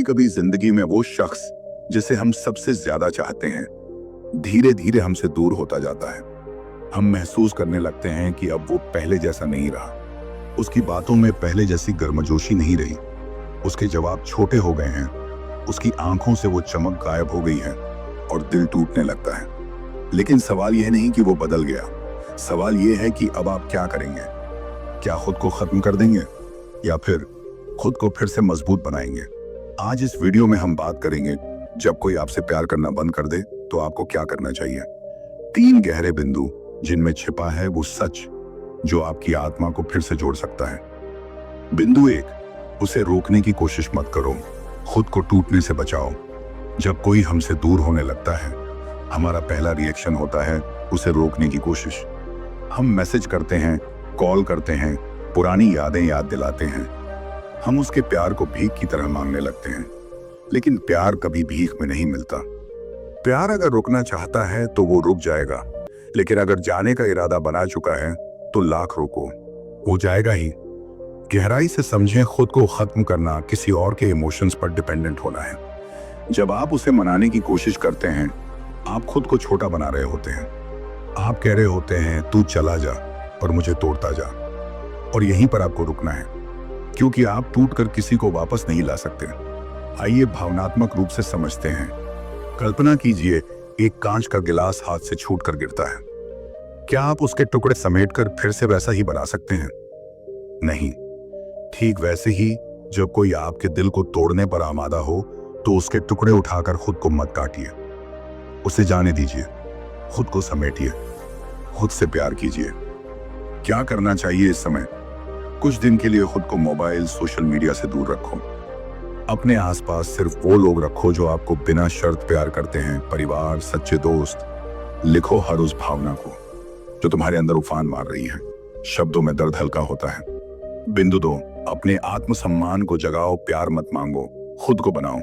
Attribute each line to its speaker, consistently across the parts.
Speaker 1: कभी जिंदगी में वो शख्स जिसे हम सबसे ज्यादा चाहते हैं धीरे धीरे हमसे दूर होता जाता है। हम महसूस करने लगते हैं कि अब वो पहले जैसा नहीं रहा। उसकी बातों में पहले जैसी गर्मजोशी नहीं रही। उसके जवाब छोटे हो गए हैं। उसकी आंखों से वो चमक गायब हो गई है और दिल टूटने लगता है। लेकिन सवाल यह नहीं कि वो बदल गया। सवाल यह है कि अब आप क्या करेंगे? क्या खुद को खत्म कर देंगे या फिर खुद को फिर से मजबूत बनाएंगे? आज इस वीडियो में हम बात करेंगे, जब कोई आपसे प्यार करना बंद कर दे तो आपको क्या करना चाहिए। 3 गहरे बिंदु जिनमें छिपा है वो सच जो आपकी आत्मा को फिर से जोड़ सकता है। बिंदु 1, उसे रोकने की कोशिश मत करो, खुद को टूटने से बचाओ। जब कोई हमसे दूर होने लगता है, हमारा पहला रिएक्शन होता है उसे रोकने की कोशिश। हम मैसेज करते हैं, कॉल करते हैं, पुरानी यादें याद दिलाते हैं। हम उसके प्यार को भीख की तरह मांगने लगते हैं। लेकिन प्यार कभी भीख में नहीं मिलता। प्यार अगर रुकना चाहता है तो वो रुक जाएगा, लेकिन अगर जाने का इरादा बना चुका है तो लाख रोको, वो जाएगा ही। गहराई से समझें, खुद को खत्म करना किसी और के इमोशंस पर डिपेंडेंट होना है। जब आप उसे मनाने की कोशिश करते हैं, आप खुद को छोटा बना रहे होते हैं। आप कह रहे होते हैं तू चला जा और मुझे तोड़ता जा। और यहीं पर आपको रुकना है, क्योंकि आप टूटकर किसी को वापस नहीं ला सकते। आइए भावनात्मक रूप से समझते हैं। कल्पना कीजिए, एक कांच का गिलास हाथ से छूटकर गिरता है। क्या आप उसके टुकड़े समेटकर फिर से वैसा ही बना सकते हैं? नहीं। ठीक वैसे ही जब कोई आपके दिल को तोड़ने पर आमादा हो तो उसके टुकड़े उठाकर खुद को मत काटिए। उसे जाने दीजिए, खुद को समेटिए, खुद से प्यार कीजिए। क्या करना चाहिए इस समय? कुछ दिन के लिए खुद को मोबाइल, सोशल मीडिया से दूर रखो। अपने आसपास सिर्फ वो लोग रखो जो आपको बिना शर्त प्यार करते हैं। परिवार, सच्चे दोस्त। लिखो हर उस भावना को जो तुम्हारे अंदर उफान मार रही है। शब्दों में दर्द हल्का होता है। बिंदु 2, अपने आत्मसम्मान को जगाओ, प्यार मत मांगो, खुद को बनाओ।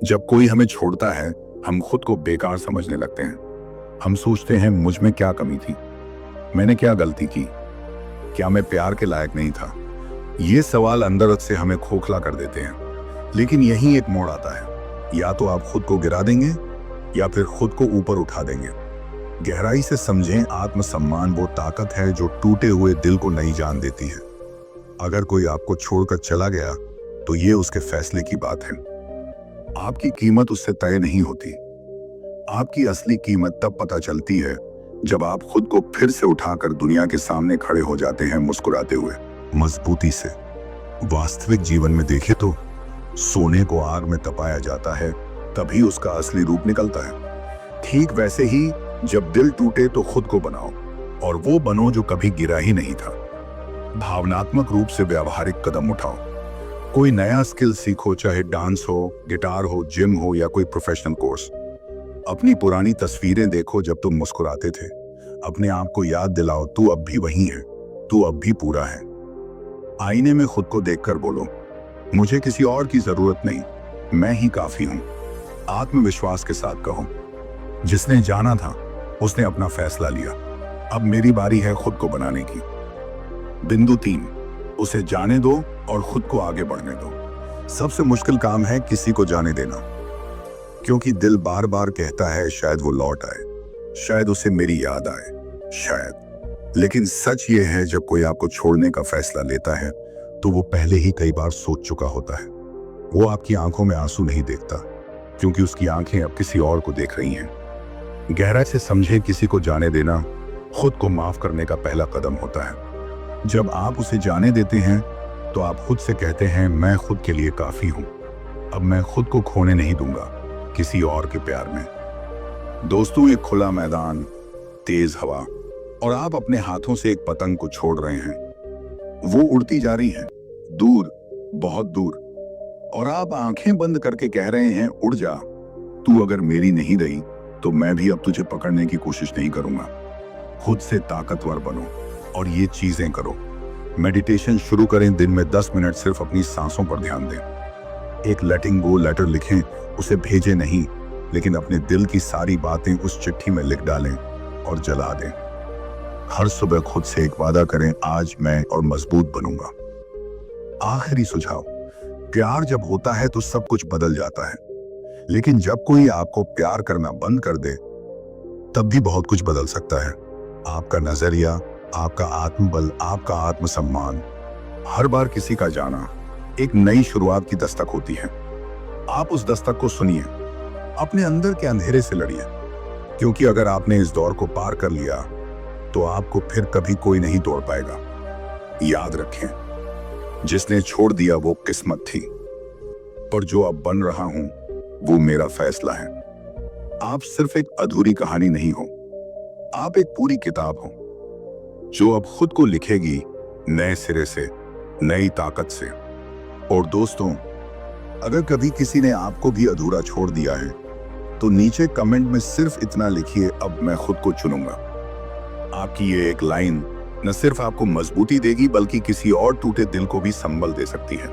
Speaker 1: जब कोई हमें छोड़ता है, हम खुद को बेकार समझने लगते हैं। हम सोचते हैं मुझ में क्या कमी थी, मैंने क्या गलती की, क्या मैं प्यार के लायक नहीं था। ये सवाल अंदर से हमें खोखला कर देते हैं। लेकिन यही एक मोड़ आता है, या तो आप खुद को गिरा देंगे या फिर खुद को ऊपर उठा देंगे। गहराई से समझें, आत्मसम्मान वो ताकत है जो टूटे हुए दिल को नई जान देती है। अगर कोई आपको छोड़कर चला गया तो ये उसके फैसले की बात है। आपकी कीमत उससे तय नहीं होती। आपकी असली कीमत तब पता चलती है जब आप खुद को फिर से उठाकर दुनिया के सामने खड़े हो जाते हैं, मुस्कुराते हुए, मजबूती से। वास्तविक जीवन में देखें तो सोने को आग में तपाया जाता है, तभी उसका असली रूप निकलता है। ठीक वैसे ही जब दिल टूटे तो खुद को बनाओ, और वो बनो जो कभी गिरा ही नहीं था। भावनात्मक रूप से व्यावहारिक कदम उठाओ। कोई नया स्किल सीखो, चाहे डांस हो, गिटार हो, जिम हो या कोई प्रोफेशनल कोर्स। अपनी पुरानी तस्वीरें देखो जब तुम मुस्कुराते थे। अपने आप को याद दिलाओ, तू अब भी वही है, तू अब भी पूरा है। आईने में खुद को देखकर बोलो, मुझे किसी और की जरूरत नहीं, मैं ही काफी हूं। आत्मविश्वास के साथ कहो, जिसने जाना था उसने अपना फैसला लिया, अब मेरी बारी है खुद को बनाने की। बिंदु 3, उसे जाने दो और खुद को आगे बढ़ने दो। सबसे मुश्किल काम है किसी को जाने देना, क्योंकि दिल बार बार कहता है शायद वो लौट आए, शायद उसे मेरी याद आए, शायद। लेकिन सच ये है, जब कोई आपको छोड़ने का फैसला लेता है तो वो पहले ही कई बार सोच चुका होता है। वो आपकी आंखों में आंसू नहीं देखता, क्योंकि उसकी आंखें अब किसी और को देख रही हैं। गहराई से समझे, किसी को जाने देना खुद को माफ करने का पहला कदम होता है। जब आप उसे जाने देते हैं तो आप खुद से कहते हैं मैं खुद के लिए काफी हूं, अब मैं खुद को खोने नहीं दूंगा किसी और के प्यार में। दोस्तों, एक खुला मैदान, तेज हवा, और आप अपने हाथों से एक पतंग को छोड़ रहे हैं। वो उड़ती जा रही है, दूर, बहुत दूर, और आप आंखें बंद करके कह रहे हैं उड़ जा, तू अगर मेरी नहीं रही तो मैं भी अब तुझे पकड़ने की कोशिश नहीं करूंगा। खुद से ताकतवर बनो और ये चीजें करो। मेडिटेशन शुरू करें, दिन में 10 मिनट सिर्फ अपनी सांसों पर ध्यान दें। एक लेटिंग गो लेटर लिखें, उसे भेजें नहीं, लेकिन अपने दिल की सारी बातें उस चिट्ठी में लिख डालें और जला दें। हर सुबह खुद से एक वादा करें, आज मैं और मजबूत बनूंगा। आखिरी सुझाव, प्यार जब होता है तो सब कुछ बदल जाता है, लेकिन जब कोई आपको प्यार करना बंद कर दे तब भी बहुत कुछ बदल सकता है। आपका नजरिया, आपका आत्मबल, आपका आत्मसम्मान। हर बार किसी का जाना एक नई शुरुआत की दस्तक होती है। आप उस दस्तक को सुनिए, अपने अंदर के अंधेरे से लड़िए, क्योंकि अगर आपने इस दौर को पार कर लिया तो आपको फिर कभी कोई नहीं तोड़ पाएगा। याद रखें, जिसने छोड़ दिया वो किस्मत थी, पर जो अब बन रहा हूं वो मेरा फैसला है। आप सिर्फ एक अधूरी कहानी नहीं हो, आप एक पूरी किताब हो जो अब खुद को लिखेगी नए सिरे से, नई ताकत से। और दोस्तों, अगर कभी किसी ने आपको भी अधूरा छोड़ दिया है तो नीचे कमेंट में सिर्फ इतना लिखिए, अब मैं खुद को चुनूंगा। आपकी ये एक लाइन न सिर्फ आपको मजबूती देगी बल्कि किसी और टूटे दिल को भी संबल दे सकती है।